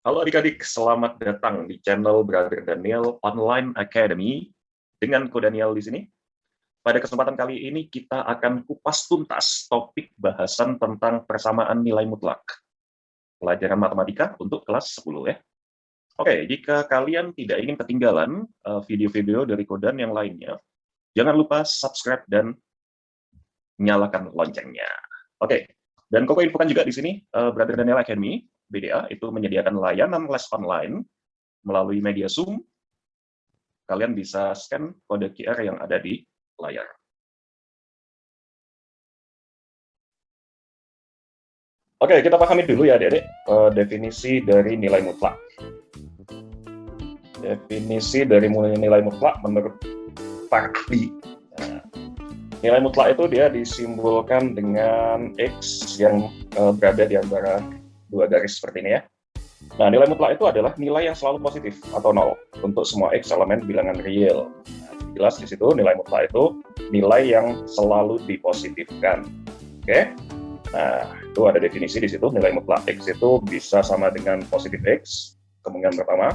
Halo adik-adik, selamat datang di channel Brother Daniel Online Academy dengan Ko Daniel di sini. Pada kesempatan kali ini kita akan kupas tuntas topik bahasan tentang persamaan nilai mutlak. Pelajaran matematika untuk kelas 10 ya. Oke, jika kalian tidak ingin ketinggalan video-video dari Kodan yang lainnya, jangan lupa subscribe dan nyalakan loncengnya. Oke, dan Koko infokan juga di sini, Brother Daniel Academy, BDA, itu menyediakan layanan les online melalui media Zoom. Kalian bisa scan kode QR yang ada di layar. Oke, kita pahami dulu ya adik-adik, definisi dari nilai mutlak. Definisi dari nilai mutlak menurut Farley. Nilai mutlak itu dia disimbolkan dengan X yang berada di antara dua garis seperti ini ya. Nah, nilai mutlak itu adalah nilai yang selalu positif atau nol untuk semua X elemen bilangan real. Nah, jelas di situ nilai mutlak itu nilai yang selalu dipositifkan. Oke? Nah, itu ada definisi di situ. Nilai mutlak X itu bisa sama dengan positif X. Kemungkinan pertama,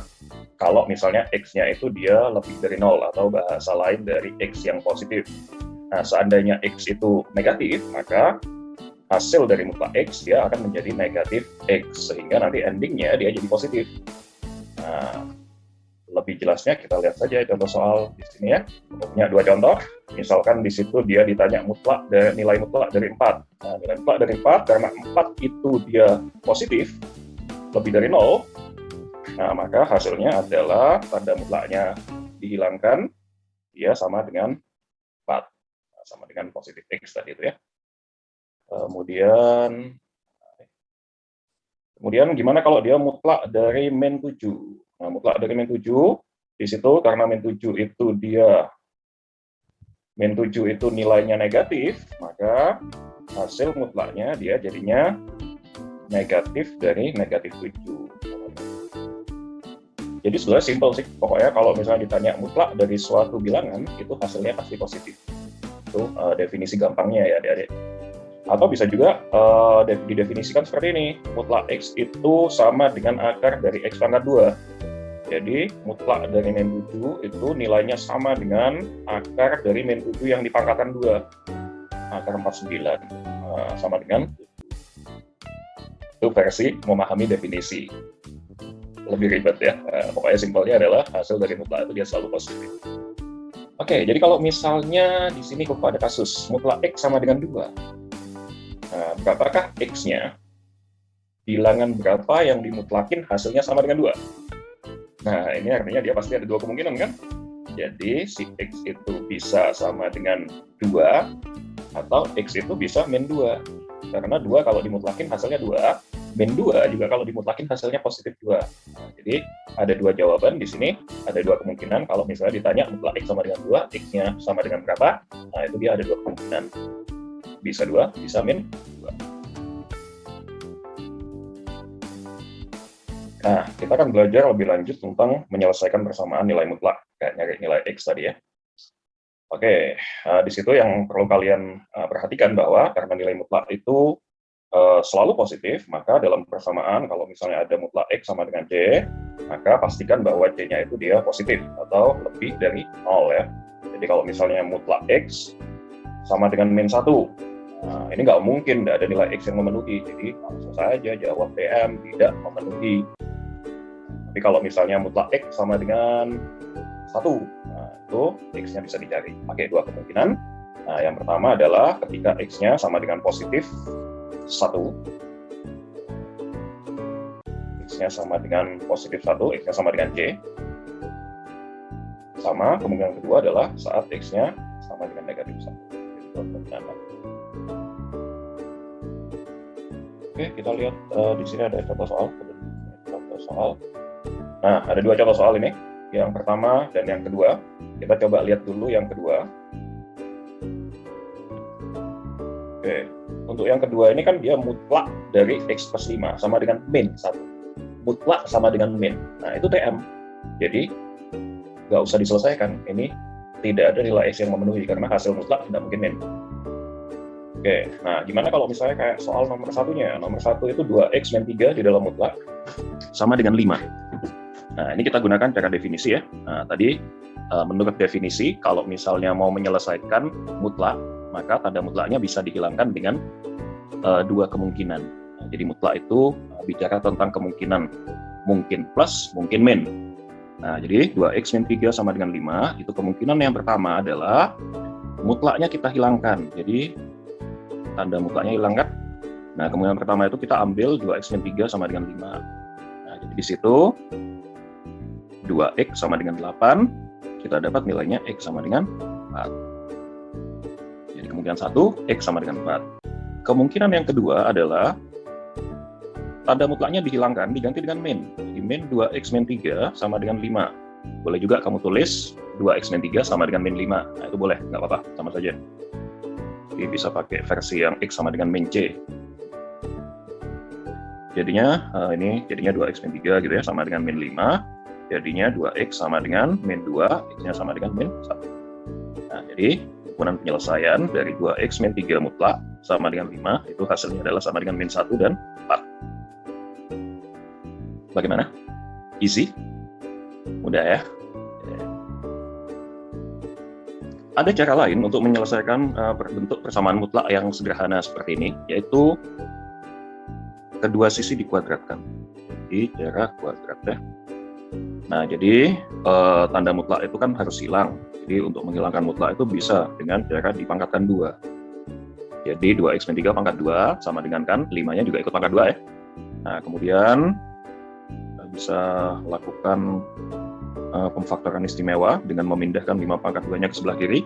kalau misalnya X-nya itu dia lebih dari nol atau bahasa lain dari X yang positif. Nah, seandainya X itu negatif, maka hasil dari mutlak X dia akan menjadi negatif X, sehingga nanti endingnya dia jadi positif. Nah, lebih jelasnya kita lihat saja contoh soal di sini ya. Punya dua contoh. Misalkan di situ dia ditanya nilai mutlak dari 4. Nah, nilai mutlak dari 4, karena 4 itu dia positif, lebih dari 0, nah maka hasilnya adalah tanda mutlaknya dihilangkan, dia sama dengan 4. Nah, sama dengan positif X tadi itu ya. Kemudian gimana kalau dia mutlak dari min 7? Nah, mutlak dari min 7 di situ karena min 7 itu nilainya negatif, maka hasil mutlaknya dia jadinya negatif dari negatif 7. Jadi sebenarnya simpel sih, pokoknya kalau misalnya ditanya mutlak dari suatu bilangan, itu hasilnya pasti positif. Itu definisi gampangnya ya adik-adik. Atau bisa juga didefinisikan seperti ini, mutlak X itu sama dengan akar dari X pangkat 2. Jadi mutlak dari min 7 itu nilainya sama dengan akar dari min 7 yang dipangkatkan 2, akar 49, sama dengan 7. Itu versi memahami definisi. Lebih ribet ya, pokoknya simpelnya adalah hasil dari mutlak itu dia selalu positif. Oke, jadi kalau misalnya di sini kok ada kasus mutlak X sama dengan 2. Nah, berapakah X-nya? Bilangan berapa yang dimutlakin hasilnya sama dengan 2? Nah, ini artinya dia pasti ada dua kemungkinan kan? Jadi, si X itu bisa sama dengan 2, atau X itu bisa min 2. Karena 2 kalau dimutlakin hasilnya 2, min 2 juga kalau dimutlakin hasilnya positif 2. Nah, jadi, ada dua jawaban di sini, ada dua kemungkinan. Kalau misalnya ditanya mutlak X sama dengan 2, X-nya sama dengan berapa? Nah, itu dia ada dua kemungkinan. Bisa 2, bisa min 2. Nah, kita akan belajar lebih lanjut tentang menyelesaikan persamaan nilai mutlak, kayak nyari nilai X tadi ya. Oke, di situ yang perlu kalian perhatikan bahwa karena nilai mutlak itu selalu positif, maka dalam persamaan kalau misalnya ada mutlak X sama dengan C, maka pastikan bahwa C-nya itu dia positif atau lebih dari 0 ya. Jadi kalau misalnya mutlak X sama dengan min 1, nah, ini nggak mungkin ada nilai X yang memenuhi, jadi langsung saja jawab PM tidak memenuhi. Tapi kalau misalnya mutlak X sama dengan 1, nah, itu X-nya bisa dicari pakai dua kemungkinan. Nah, yang pertama adalah ketika X-nya sama dengan positif 1, X-nya sama dengan positif 1, X-nya sama dengan C. Sama, kemungkinan kedua adalah saat X-nya sama dengan negatif 1. Oke, kita lihat di sini ada contoh soal. Nah, ada dua contoh soal ini. Yang pertama dan yang kedua. Kita coba lihat dulu yang kedua. Oke, untuk yang kedua ini kan dia mutlak dari X plus 5 sama dengan min 1. Mutlak sama dengan min. Nah, itu TM. Jadi, nggak usah diselesaikan. Ini tidak ada nilai X yang memenuhi karena hasil mutlak tidak mungkin min. Oke, nah gimana kalau misalnya kayak soal nomor satunya? Nomor 1 itu 2x min 3 di dalam mutlak. sama dengan 5. Nah, ini kita gunakan cara definisi ya. Nah, tadi menurut definisi, kalau misalnya mau menyelesaikan mutlak, maka tanda mutlaknya bisa dihilangkan dengan dua kemungkinan. Nah, jadi mutlak itu bicara tentang kemungkinan mungkin plus, mungkin min. Nah, jadi 2x min 3 sama dengan 5, itu kemungkinan yang pertama adalah mutlaknya kita hilangkan. Jadi tanda mutlaknya hilang kan? Nah, kemungkinan pertama itu kita ambil 2x min 3 sama dengan 5. Nah, jadi di situ 2x sama dengan 8, kita dapat nilainya x sama dengan 4. Jadi kemungkinan 1, x sama dengan 4. Kemungkinan yang kedua adalah tanda mutlaknya dihilangkan, diganti dengan min. Jadi min 2x min 3 sama dengan 5. Boleh juga kamu tulis 2x min 3 sama dengan min 5. Nah, itu boleh, nggak apa-apa, sama saja. Jadi bisa pakai versi yang x sama dengan min c. Jadinya ini jadinya 2x min 3 gitu ya, sama dengan min 5. Jadinya 2x sama dengan min 2, x-nya sama dengan min 1. Nah, jadi himpunan penyelesaian dari 2x min 3 mutlak sama dengan 5, itu hasilnya adalah sama dengan min 1 dan 4. Bagaimana? Easy? Mudah ya? Ada cara lain untuk menyelesaikan bentuk persamaan mutlak yang sederhana seperti ini, yaitu kedua sisi dikuadratkan. Jadi cara kuadrat ya. Nah, jadi tanda mutlak itu kan harus hilang. Jadi untuk menghilangkan mutlak itu bisa dengan cara dipangkatkan 2. Jadi 2x min 3 pangkat 2 sama dengan kan 5-nya juga ikut pangkat 2 ya. Nah, kemudian kita bisa lakukan pemfaktoran istimewa dengan memindahkan 5 pangkat 2-nya ke sebelah kiri.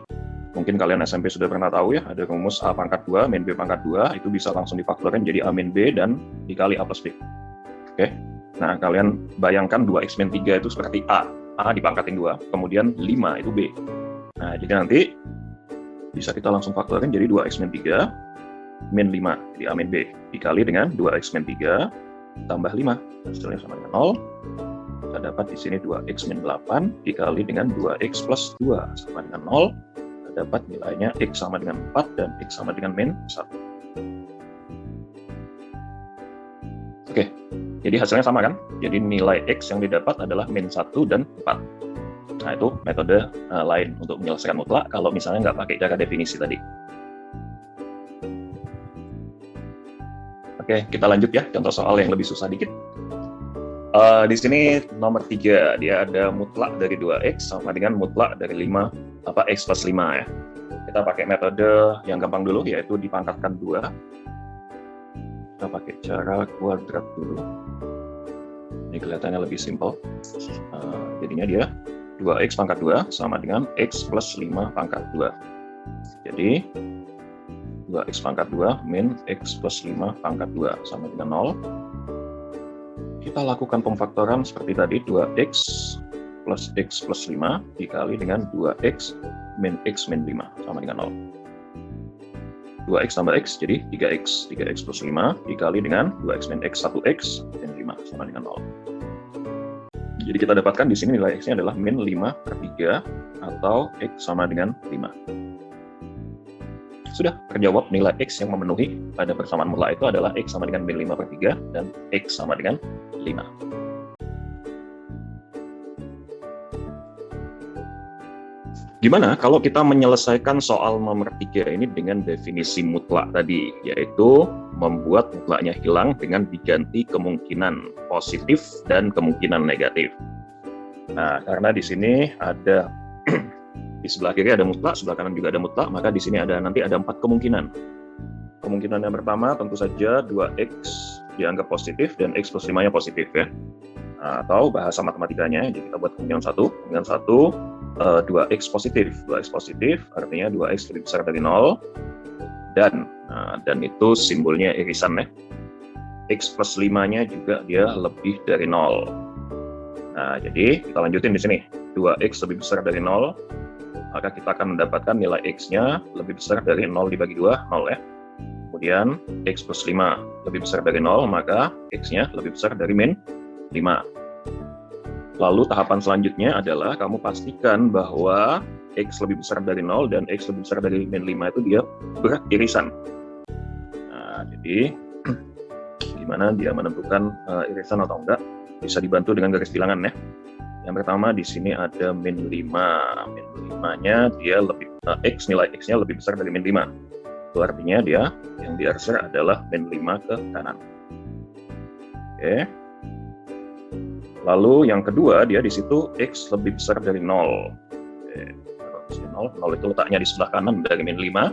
Mungkin kalian SMP sudah pernah tahu ya, ada rumus A pangkat 2 min B pangkat 2, itu bisa langsung difaktorin jadi A min B dan dikali A plus B. Oke. Nah, kalian bayangkan 2x min 3 itu seperti A dipangkatin 2, kemudian 5 itu B. Nah, jadi nanti bisa kita langsung faktorin jadi 2x min 3 min 5, jadi A min B, dikali dengan 2x min 3 tambah 5, hasilnya sama dengan 0. Kita dapat di sini 2x min 8 dikali dengan 2x plus 2 sama dengan 0. Kita dapat nilainya x sama dengan 4 dan x sama dengan min 1. Oke, jadi hasilnya sama kan? Jadi nilai x yang didapat adalah min 1 dan 4. Nah, itu metode lain untuk menyelesaikan mutlak kalau misalnya nggak pakai cara definisi tadi. Oke, kita lanjut ya, contoh soal yang lebih susah dikit. Di sini nomor 3, dia ada mutlak dari 2x sama dengan mutlak dari 5, x plus 5 ya. Kita pakai metode yang gampang dulu, yaitu dipangkatkan 2. Kita pakai cara kuadrat dulu. Ini kelihatannya lebih simpel. Jadinya dia 2x pangkat 2 sama dengan x plus 5 pangkat 2. Jadi 2x pangkat 2 min x plus 5 pangkat 2 sama dengan 0. Kita lakukan pemfaktoran seperti tadi, 2x plus x plus 5 dikali dengan 2x min x min 5 sama dengan 0. 2x tambah x jadi 3x. 3x plus 5 dikali dengan 2x min x 1x min 5 sama dengan 0. Jadi kita dapatkan di sini nilai x-nya adalah min 5/3 atau x sama dengan 5. Sudah terjawab, nilai x yang memenuhi pada persamaan mutlak itu adalah x sama dengan min 5/3 dan x sama dengan 5. Gimana kalau kita menyelesaikan soal nomor 3 ini dengan definisi mutlak tadi, yaitu membuat mutlaknya hilang dengan diganti kemungkinan positif dan kemungkinan negatif. Nah, karena di sini ada di sebelah kiri ada mutlak, sebelah kanan juga ada mutlak, maka di sini nanti ada 4 kemungkinan. Kemungkinan yang pertama tentu saja 2x dianggap positif dan x plus 5-nya positif ya. Atau bahasa matematikanya, jadi kita buat kemungkinan 1. Kemungkinan 1, 2x positif. 2x positif artinya 2x lebih besar dari 0. Dan itu simbolnya irisan ya. X plus 5-nya juga dia lebih dari 0. Nah, jadi kita lanjutin di sini. 2x lebih besar dari 0, maka kita akan mendapatkan nilai x-nya lebih besar dari 0 dibagi 2, 0 ya. Kemudian x plus 5 lebih besar dari 0, maka x-nya lebih besar dari min 5. Lalu tahapan selanjutnya adalah kamu pastikan bahwa x lebih besar dari 0 dan x lebih besar dari min 5 itu dia beririsan. Nah, jadi mana dia menentukan irisan atau enggak. Bisa dibantu dengan garis bilangan ya. Yang pertama di sini ada min 5. Min 5-nya dia lebih nilai X-nya lebih besar dari min 5. Itu artinya dia yang diarsir adalah min 5 ke kanan. Oke. Lalu yang kedua dia di situ X lebih besar dari 0. Oke. 0 itu letaknya di sebelah kanan dari min 5.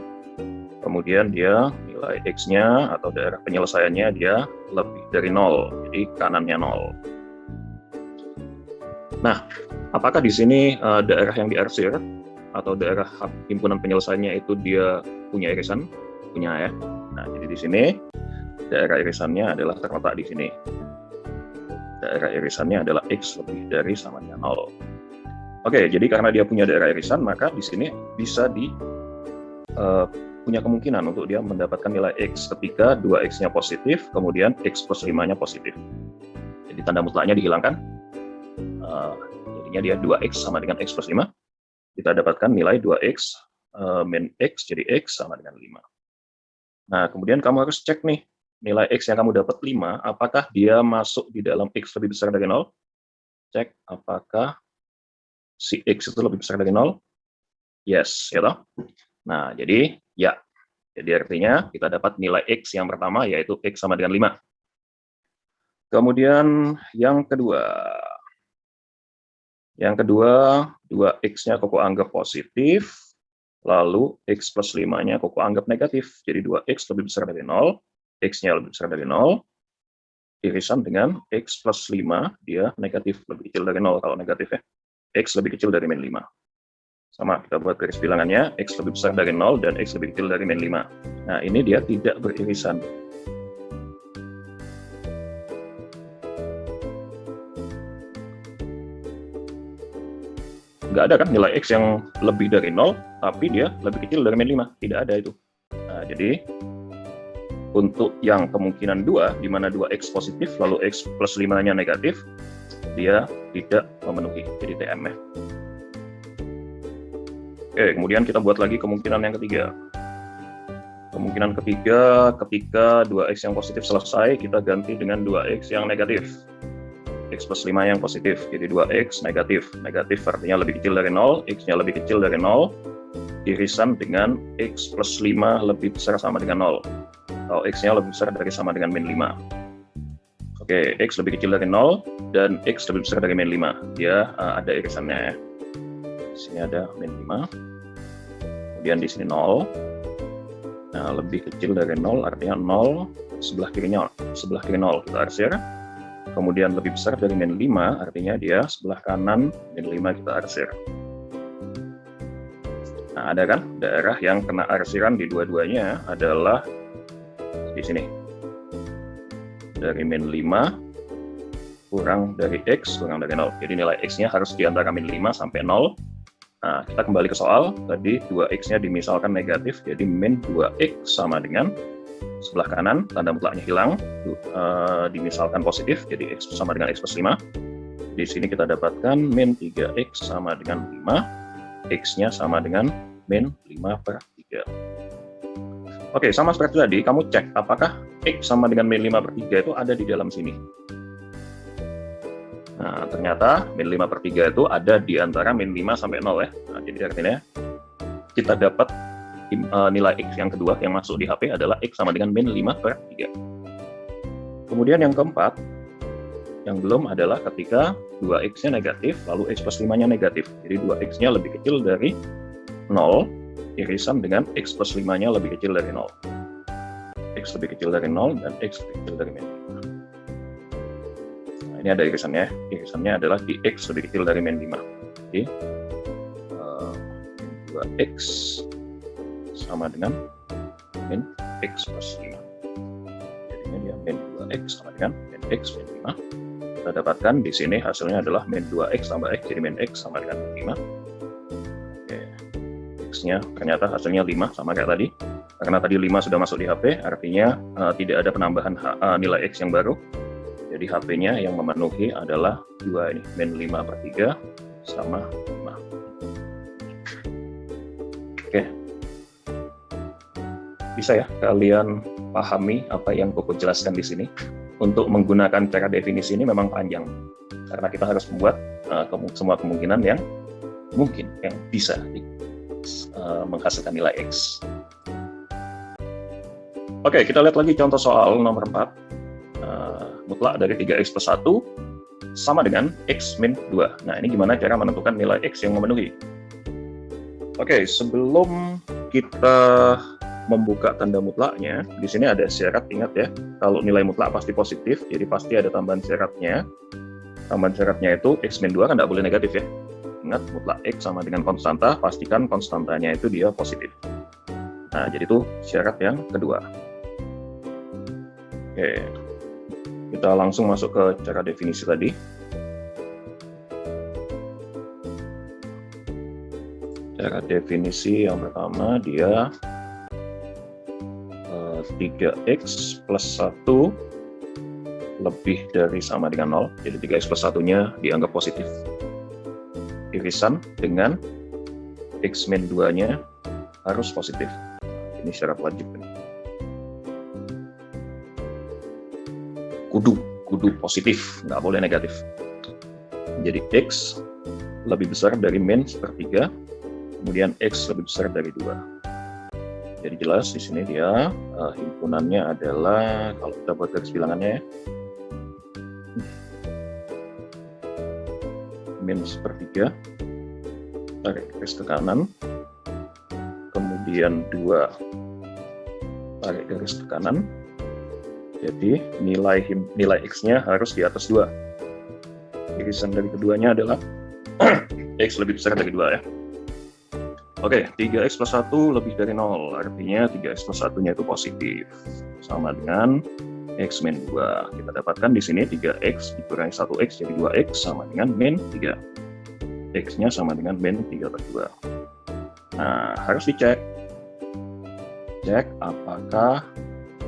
Kemudian dia nilai X-nya atau daerah penyelesaiannya dia lebih dari 0. Jadi kanannya 0. Nah, apakah di sini daerah yang diarsir atau daerah himpunan penyelesaiannya itu dia punya irisan? Punya ya. Nah, jadi di sini daerah irisannya adalah terletak di sini. Daerah irisannya adalah X lebih dari sama dengan 0. Oke, jadi karena dia punya daerah irisan, maka di sini bisa punya kemungkinan untuk dia mendapatkan nilai X ketika 2X-nya positif, kemudian X plus 5-nya positif. Jadi tanda mutlaknya dihilangkan. Jadinya dia 2X sama dengan X plus 5. Kita dapatkan nilai 2X min X, jadi X sama dengan 5. Nah, kemudian kamu harus cek nih, nilai X yang kamu dapat 5, apakah dia masuk di dalam X lebih besar dari 0? Cek apakah si X itu lebih besar dari 0? Yes, ya toh? Nah, jadi ya. Jadi artinya kita dapat nilai X yang pertama, yaitu X sama dengan 5. Kemudian yang kedua. Yang kedua, 2X-nya Koko anggap positif, lalu X plus 5-nya Koko anggap negatif. Jadi 2X lebih besar dari 0, X-nya lebih besar dari 0, irisan dengan X plus 5, dia negatif, lebih kecil dari 0 kalau negatif ya. X lebih kecil dari min 5. Sama, kita buat garis bilangannya, X lebih besar dari 0 dan X lebih kecil dari min 5. Nah, ini dia tidak beririsan. Nggak ada kan nilai X yang lebih dari 0, tapi dia lebih kecil dari min 5. Tidak ada itu. Nah, jadi, untuk yang kemungkinan 2, di mana 2X positif, lalu X plus 5-nya negatif, dia tidak memenuhi, jadi TM ya. Oke, kemudian kita buat lagi kemungkinan yang ketiga. Kemungkinan ketiga, ketika 2X yang positif selesai, kita ganti dengan 2X yang negatif. X plus 5 yang positif, jadi 2X negatif. Negatif artinya lebih kecil dari 0, X-nya lebih kecil dari 0, irisan dengan X plus 5 lebih besar sama dengan 0. Kalau X-nya lebih besar dari sama dengan min 5. Oke, X lebih kecil dari 0, dan X lebih besar dari min 5. Dia ada irisannya ya. Di sini ada min 5, kemudian di sini 0. Nah, lebih kecil dari 0 artinya 0, sebelah kiri 0, kita arsir. Kemudian lebih besar dari min 5, artinya dia sebelah kanan min 5 kita arsir. Nah, ada kan daerah yang kena arsiran di dua-duanya adalah di sini. Dari min 5 kurang dari X kurang dari 0. Jadi nilai X-nya harus di antara min 5 sampai 0. Nah, kita kembali ke soal. Tadi 2X-nya dimisalkan negatif, jadi min 2X sama dengan sebelah kanan, tanda mutlaknya hilang, dimisalkan positif, jadi X sama dengan X plus 5. Di sini kita dapatkan min 3X sama dengan 5, X-nya sama dengan min 5 per 3. Oke, sama seperti tadi, kamu cek apakah X sama dengan min 5 per 3 itu ada di dalam sini. Nah, ternyata min 5 per 3 itu ada di antara min 5 sampai 0 ya. Nah, jadi artinya kita dapat nilai X yang kedua yang masuk di HP adalah X sama dengan min 5 per 3. Kemudian yang keempat, yang belum adalah ketika 2X-nya negatif, lalu X plus 5-nya negatif. Jadi 2X-nya lebih kecil dari 0, irisan dengan X plus 5-nya lebih kecil dari 0. X lebih kecil dari 0 dan X lebih kecil dari min 5. Nah, ini ada irisannya. Irisannya adalah di X lebih kecil dari min 5. Jadi 2X sama dengan min X plus 5. Jadinya dia min 2X sama dengan min X min 5. Kita dapatkan di sini hasilnya adalah min 2X tambah X, jadi min X sama dengan min 5. Oke. X-nya ternyata hasilnya 5 sama kayak tadi. Karena tadi 5 sudah masuk di HP, artinya tidak ada penambahan nilai X yang baru. Jadi HP-nya yang memenuhi adalah 2 ini, min 5 per 3 sama 5. Oke. Bisa ya kalian pahami apa yang Koko jelaskan di sini? untuk menggunakan cara definisi ini memang panjang, karena kita harus membuat semua kemungkinan yang mungkin, yang bisa menghasilkan nilai X. Oke, kita lihat lagi contoh soal nomor 4. Mutlak dari 3X plus 1 sama dengan X min 2. Nah, ini gimana cara menentukan nilai X yang memenuhi? Oke, sebelum kita membuka tanda mutlaknya, di sini ada syarat, ingat ya, kalau nilai mutlak pasti positif, jadi pasti ada tambahan syaratnya. Tambahan syaratnya itu X min 2 kan tidak boleh negatif ya. Ingat, mutlak X sama dengan konstanta, pastikan konstantanya itu dia positif. Nah, jadi itu syarat yang kedua. Oke, kita langsung masuk ke cara definisi tadi. Cara definisi yang pertama, dia 3X plus 1 lebih dari sama dengan 0. Jadi 3X plus 1-nya dianggap positif. Irisan dengan X min 2-nya harus positif. Ini syarat wajib. Kudu positif, nggak boleh negatif. Jadi X lebih besar dari min sepertiga, kemudian X lebih besar dari 2. Jadi jelas di sini dia himpunannya adalah, kalau kita buat garis bilangannya ya, min sepertiga, tarik garis ke kanan, kemudian 2, tarik garis ke kanan. Jadi nilai X-nya harus di atas 2. Irisan dari keduanya adalah X lebih besar dari 2 ya. Oke, 3X plus 1 lebih dari 0. Artinya 3X plus 1-nya itu positif. Sama dengan X min 2. Kita dapatkan di sini 3X dikurangi 1X jadi 2X sama dengan min 3. X-nya sama dengan min 3 per 2. Nah, harus dicek. Cek apakah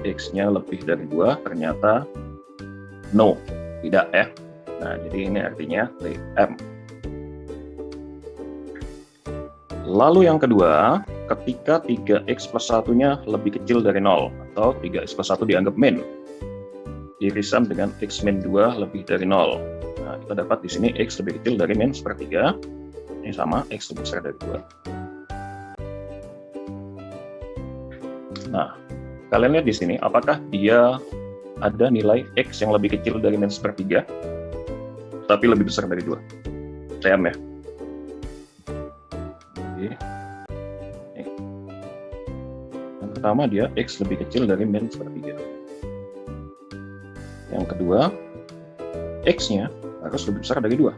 X-nya lebih dari 2, ternyata no, tidak ya. Nah, jadi ini artinya TM. Lalu yang kedua, ketika 3X plus 1-nya lebih kecil dari 0, atau 3X plus 1 dianggap min, irisan dengan X min 2 lebih dari 0. Nah, kita dapat di sini X lebih kecil dari min sepertiga, ini sama X lebih besar dari 2. Nah, kalian lihat di sini, apakah dia ada nilai X yang lebih kecil dari min sepertiga, tapi lebih besar dari 2? TM ya. Oke. Yang pertama, dia X lebih kecil dari min sepertiga. Yang kedua, X-nya harus lebih besar dari 2.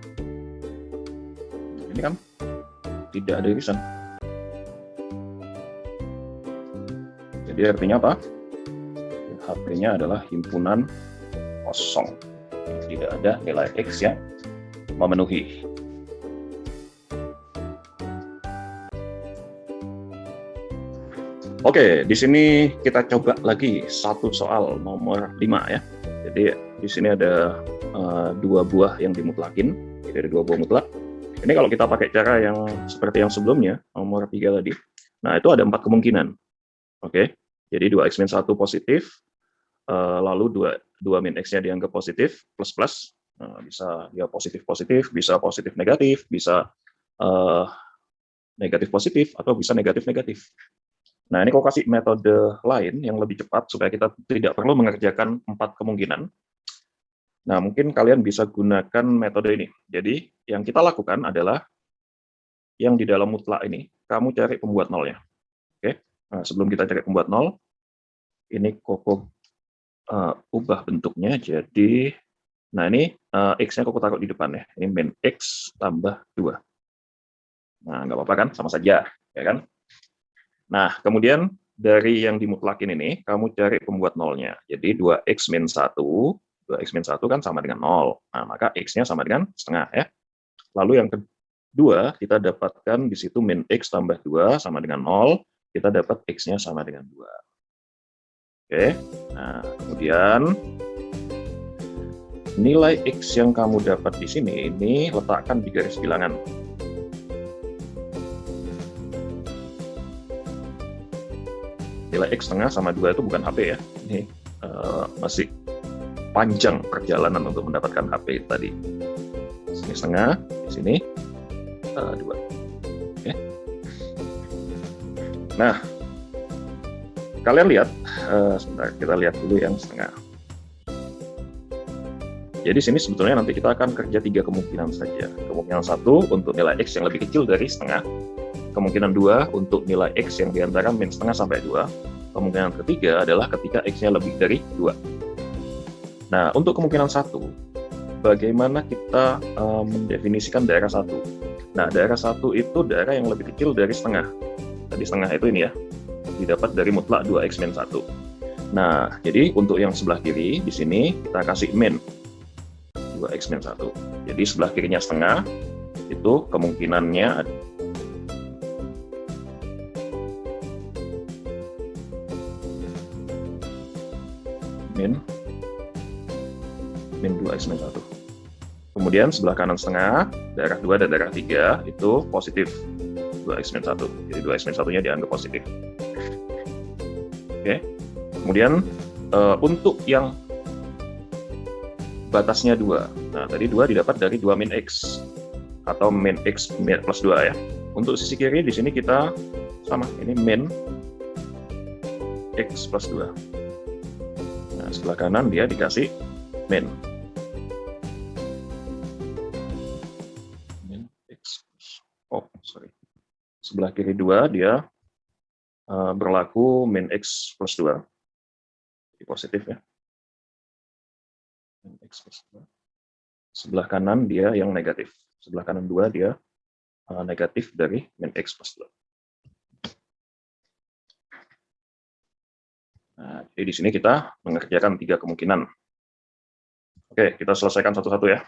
Ini kan tidak ada irisan. Jadi artinya apa? HP-nya adalah himpunan kosong. Tidak ada nilai X yang memenuhi. Oke, di sini kita coba lagi satu soal nomor 5 ya. Jadi di sini ada 2 buah yang dimutlakin. Jadi ada 2 buah mutlak. Ini kalau kita pakai cara yang seperti yang sebelumnya, nomor 3 tadi. Nah, itu ada 4 kemungkinan. Oke. Jadi 2X min 1 positif, lalu 2 min X-nya dianggap positif, plus-plus, bisa ya positif-positif, bisa positif-negatif, bisa negatif-positif, atau bisa negatif-negatif. Nah, ini kalau kasih metode lain yang lebih cepat, supaya kita tidak perlu mengerjakan 4 kemungkinan. Nah, mungkin kalian bisa gunakan metode ini. Jadi, yang kita lakukan adalah, yang di dalam mutlak ini, kamu cari pembuat nolnya. Oke? Nah, sebelum kita cari pembuat 0, ini Koko ubah bentuknya jadi, nah ini X-nya Koko taruh di depan ya, ini min X tambah 2. Nah, nggak apa-apa kan, sama saja, ya kan? Nah, kemudian dari yang dimutlakin ini, kamu cari pembuat nolnya. Jadi 2X min 1, 2X min 1 kan sama dengan 0. Nah, maka X-nya sama dengan setengah ya. Lalu yang kedua, kita dapatkan di situ min X tambah 2 sama dengan 0. Kita dapat X-nya sama dengan 2. Oke, nah kemudian nilai X yang kamu dapat di sini, ini letakkan di garis bilangan. Nilai X setengah sama 2 itu bukan HP ya, ini masih panjang perjalanan untuk mendapatkan HP tadi. Sini setengah, di sini 2. Oke. Nah, kalian lihat, sebentar, kita lihat dulu yang setengah. Jadi sini sebetulnya nanti kita akan kerja 3 kemungkinan saja. Kemungkinan 1 untuk nilai X yang lebih kecil dari setengah. Kemungkinan 2 untuk nilai X yang diantara min setengah sampai 2. Kemungkinan ketiga adalah ketika X-nya lebih dari 2. Nah, untuk kemungkinan 1, bagaimana kita mendefinisikan daerah 1? Nah, daerah 1 itu daerah yang lebih kecil dari setengah. Tadi setengah itu ini ya, didapat dari mutlak 2X min 1. Nah, jadi untuk yang sebelah kiri, di sini kita kasih min 2X min 1. Jadi sebelah kirinya setengah, itu kemungkinannya min 2X min 1. Kemudian sebelah kanan setengah, daerah 2 dan daerah 3 itu positif 2X min 1. Jadi 2X min 1-nya dianggap positif. Oke. Kemudian untuk yang batasnya 2. Nah, tadi 2 didapat dari 2 min X atau min X plus 2 ya. Untuk sisi kiri di sini kita sama, ini min X plus 2. Nah, sebelah kanan dia dikasih min X plus, sebelah kiri 2 dia berlaku min X plus 2. Jadi positif ya. Min X plus 2. Sebelah kanan dia yang negatif. Sebelah kanan 2 dia negatif dari min X plus 2. Nah, jadi di sini kita mengerjakan 3 kemungkinan. Oke, kita selesaikan satu-satu ya.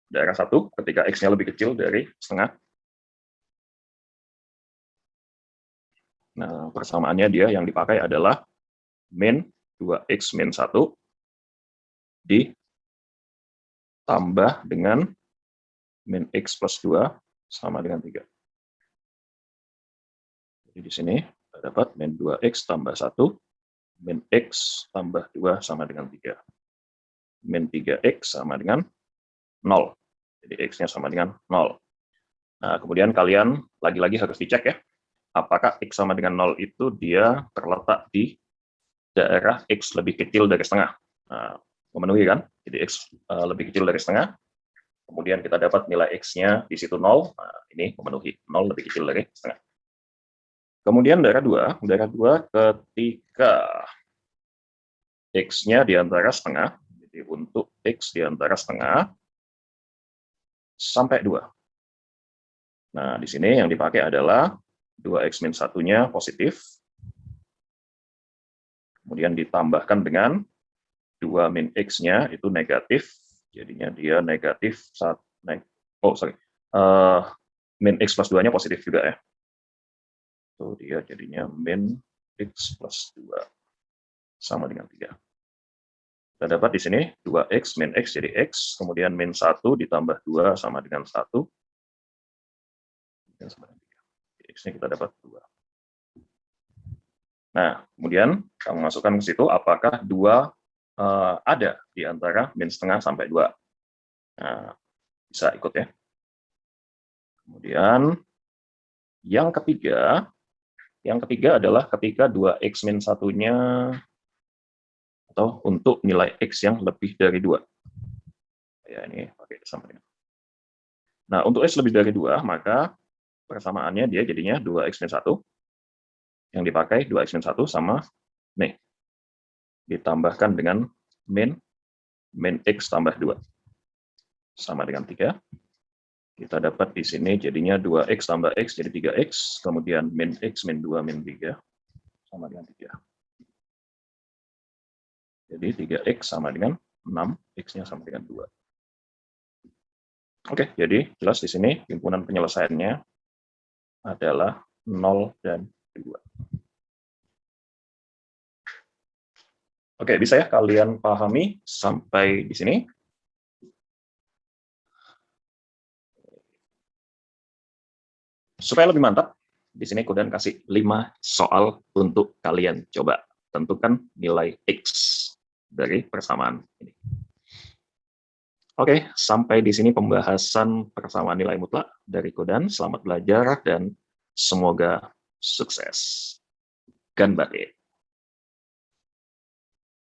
Daerah 1 ketika X-nya lebih kecil dari setengah. Nah, persamaannya dia yang dipakai adalah min 2X min 1 ditambah dengan min X plus 2 sama dengan 3. Jadi di sini kita dapat min 2X tambah 1, min X tambah 2 sama dengan 3. Min 3X sama dengan 0. Jadi X-nya sama dengan 0. Nah, kemudian kalian lagi-lagi harus dicek ya, apakah X sama dengan 0 itu dia terletak di daerah X lebih kecil dari setengah. Nah, memenuhi kan? Jadi X lebih kecil dari setengah. Kemudian kita dapat nilai X-nya di situ 0. Nah, ini memenuhi 0 lebih kecil dari setengah. Kemudian daerah 2 ketika X-nya di antara setengah. Jadi untuk X di antara setengah sampai 2. Nah, di sini yang dipakai adalah 2X min 1-nya positif. Kemudian ditambahkan dengan 2 min X-nya itu negatif. Jadinya dia negatif min X plus 2-nya positif juga ya. Itu dia jadinya min X plus 2 sama dengan 3. Kita dapat di sini 2X min X jadi X, kemudian min 1 ditambah 2 sama dengan 1. X-nya kita dapat 2. Nah, kemudian kita masukkan ke situ apakah 2 ada di antara min setengah sampai 2. Nah, bisa ikut ya. Kemudian yang ketiga adalah ketika 2X min 1-nya atau untuk nilai X yang lebih dari 2. Ya, ini pakai sama dengan. Nah, untuk X lebih dari 2, maka persamaannya dia jadinya 2X min 1. Yang dipakai 2X min 1 sama nih. Ditambahkan dengan min X tambah 2. Sama dengan 3. Kita dapat di sini jadinya 2X tambah X jadi 3X. Kemudian min X min 2 min 3 sama dengan 3. Jadi 3X sama dengan 6, X-nya sama dengan 2. Oke, jadi jelas di sini himpunan penyelesaiannya adalah 0 dan 2. Oke, bisa ya kalian pahami sampai di sini? Supaya lebih mantap, di sini Kudan kasih 5 soal untuk kalian coba tentukan nilai X. dari persamaan ini. Oke, sampai di sini pembahasan persamaan nilai mutlak dari Kodan. Selamat belajar dan semoga sukses. Ganbare.